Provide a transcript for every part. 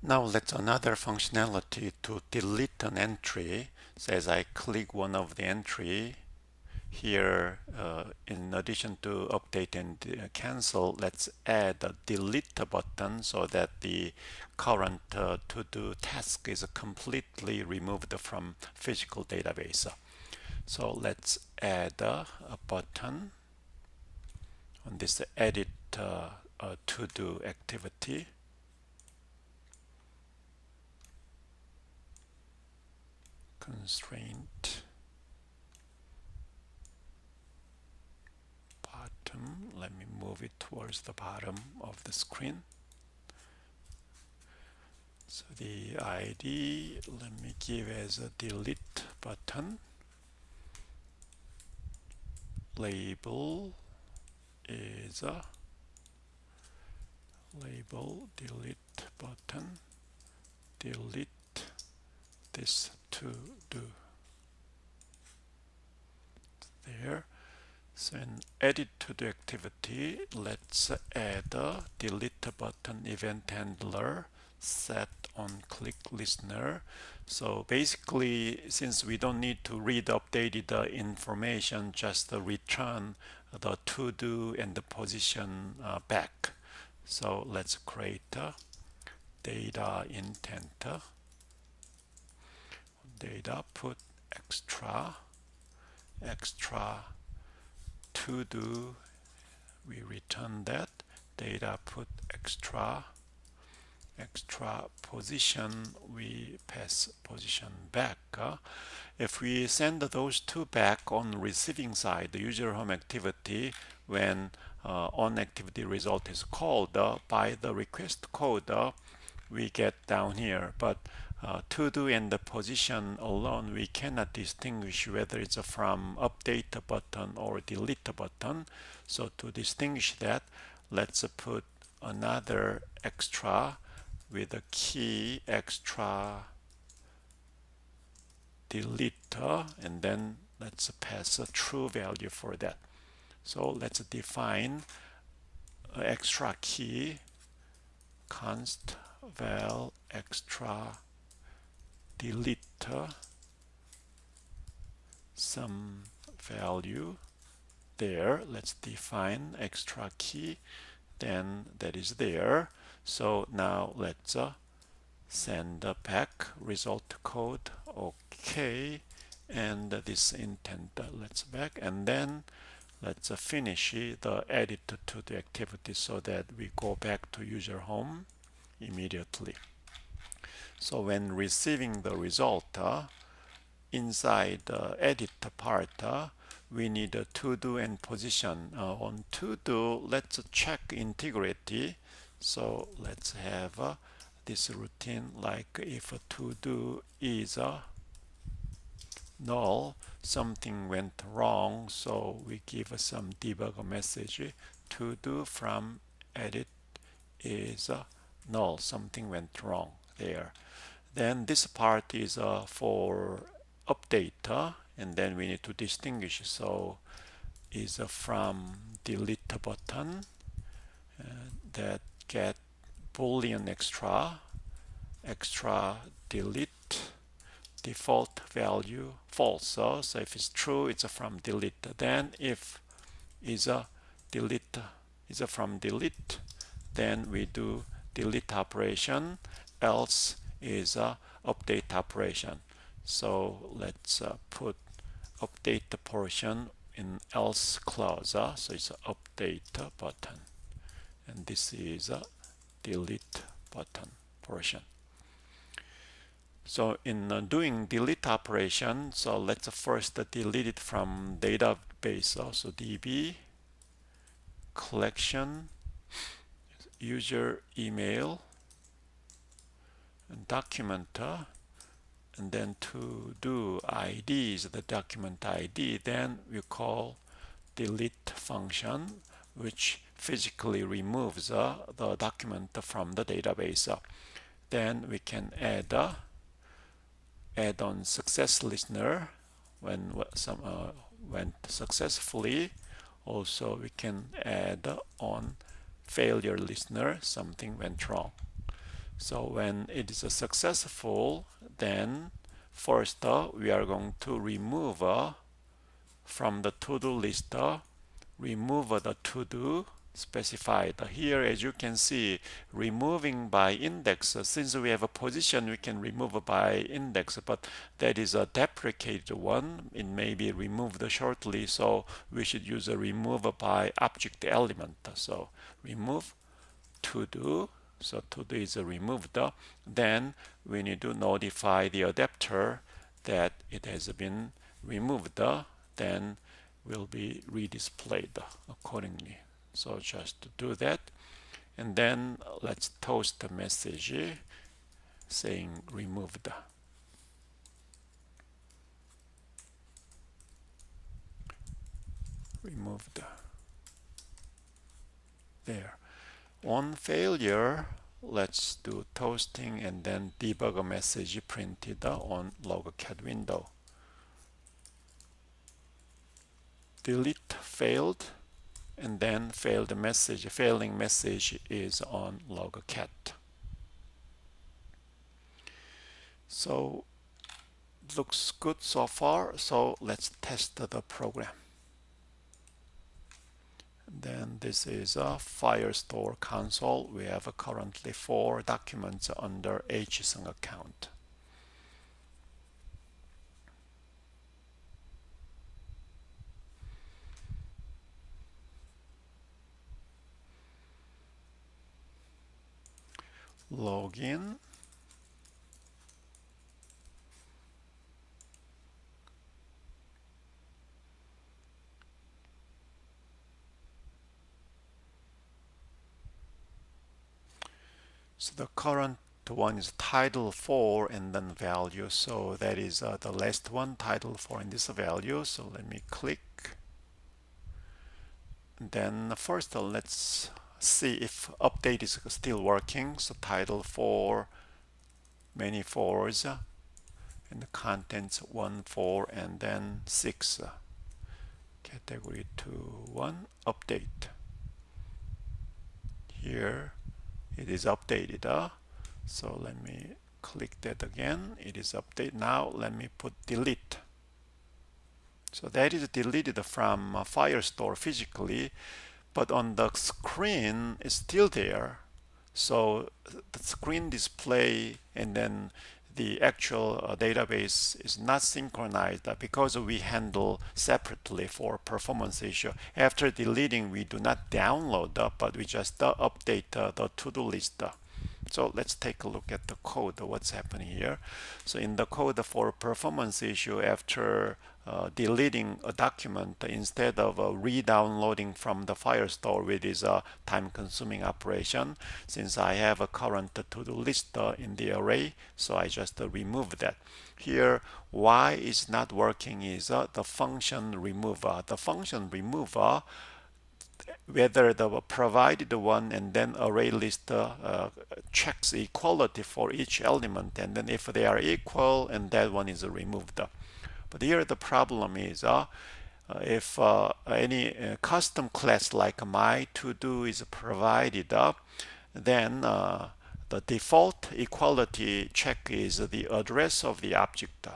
Now let's another functionality to delete an entry. So as I click one of the entry here, in addition to update and cancel, let's add a delete button so that the current to-do task is completely removed from physical database. So let's add a button on this edit to-do activity. Constraint bottom. Let me move it towards the bottom of the screen. So the ID, let me give as a delete button. Label is a label delete button. Delete this to do. There. So in edit to the activity, let's add a delete button event handler set on click listener. So basically, since we don't need to read updated information, just return the to do and the position back. So let's create a data intent, data put extra to do, we return that data put extra position, we pass position back. If we send those two back on receiving side, the user home activity, when on activity result is called by the request code, we get down here. But to do and the position alone, we cannot distinguish whether it's from update button or delete button. So to distinguish that, let's put another extra with a key extra deleter, and then let's pass a true value for that. So let's define extra key const val extra deleter some value there. Let's define extra key, then that is there. So now let's send back result code. Okay, and this intent let's back, and then let's finish the edit to the activity so that we go back to user home immediately. So when receiving the result inside the edit part, we need a to do and position. On to do, let's check integrity. So let's have this routine, like if a to do is null, something went wrong, so we give some debug message. To do from edit is null, something went wrong there. Then this part is for update, and then we need to distinguish. So is from delete button that get boolean extra delete, default value false. So if it's true, it's from delete. Then if is a delete is from delete, then we do delete operation, else is a update operation. So let's put update the portion in else clause. So it's a update button, and this is a delete button portion. So in doing delete operation, so let's first delete it from database. So db collection user email and document, and then to do ID is the document ID. Then we call delete function, which physically removes the document from the database. Then we can add on success listener when some went successfully. Also we can add on failure listener, something went wrong. So when it is successful, then first we are going to remove from the to-do list, remove the to-do specified here. As you can see, removing by index, since we have a position, we can remove by index, but that is a deprecated one. It may be removed shortly, so we should use a remove by object element. So remove to do. So to do is removed. Then we need to notify the adapter that it has been removed. Then will be redisplayed accordingly. So just to do that, and then let's toast the message saying removed. Removed. There. On failure, let's do toasting and then debug message printed on logcat window. Delete failed, and then failed message, failing message is on logcat. So looks good so far. So let's test the program. Then this is a Firestore console. We have currently 4 documents under HSung account. Login. So the current one is title 4 and then value. So that is the last one, title 4 and this value. So let me click. Then first let's see if update is still working. So title 4, many 4s, and the contents 1, 4, and then 6. Category 2, 1, update. Here it is updated. So let me click that again. It is updated. Now let me put delete. So that is deleted from Firestore physically, but on the screen it's still there. So the screen display and then the actual database is not synchronized because we handle separately for performance issue. After deleting, we do not download, but we just update the to-do list. So let's take a look at the code, what's happening here. So in the code for performance issue, after deleting a document, instead of re-downloading from the Firestore, which is a time-consuming operation, since I have a current to-do list in the array, so I just remove that. Here, why it's not working is the function remover. The function remover, whether the provided one and then array list checks equality for each element, and then if they are equal, and that one is removed. But here the problem is if any custom class like my to do is provided, then the default equality check is the address of the object.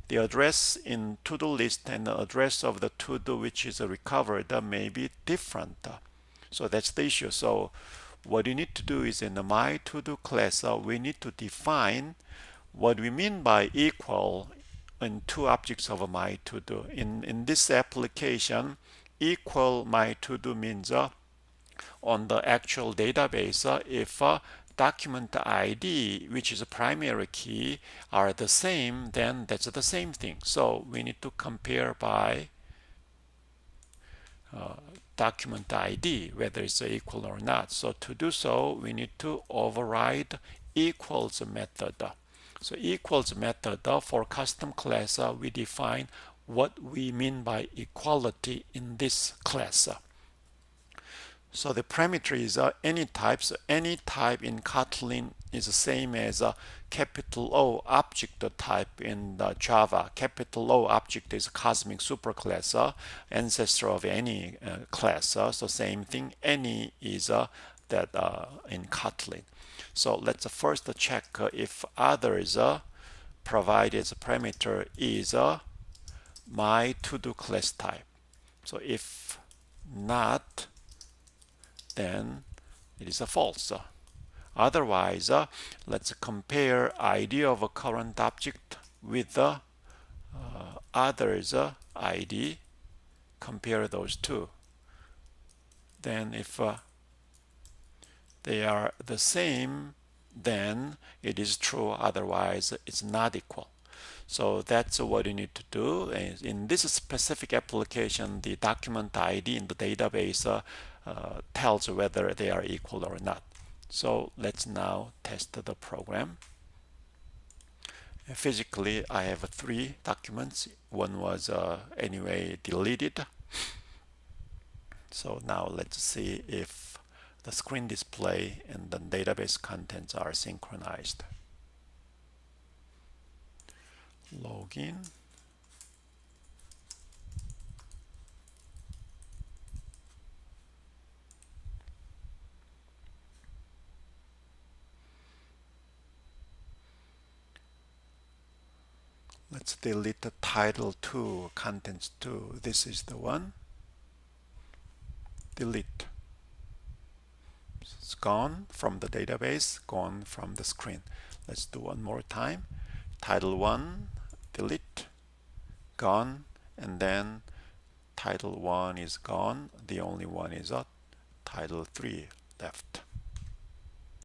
The address in to-do list and the address of the to-do which is recovered may be different. So that's the issue. So what you need to do is in the my to-do class, we need to define what we mean by equal in two objects of my to-do. In this application, equal my to-do means on the actual database, if document ID, which is a primary key, are the same, then that's the same thing. So we need to compare by document ID, whether it's equal or not. So to do so, we need to override equals method. So equals method for custom class, we define what we mean by equality in this class. So the parameter is any types. Any type in Kotlin is the same as a capital O object type in the Java. Capital O object is cosmic superclass, ancestor of any class. So same thing. Any is that in Kotlin. So let's first check if others provided as a parameter is my to-do class type. So if not, then it is a false. Otherwise, let's compare ID of a current object with the others ID. Compare those two. Then if they are the same, then it is true. Otherwise, it's not equal. So that's what you need to do. And in this specific application, the document ID in the database tells whether they are equal or not. So let's now test the program. Physically, I have three documents. One was anyway deleted. So now let's see if the screen display and the database contents are synchronized. Login. Let's delete the title 2, contents 2. This is the one. Delete. It's gone from the database, gone from the screen. Let's do one more time. Title 1, delete, gone, and then title 1 is gone. The only one is title 3 left.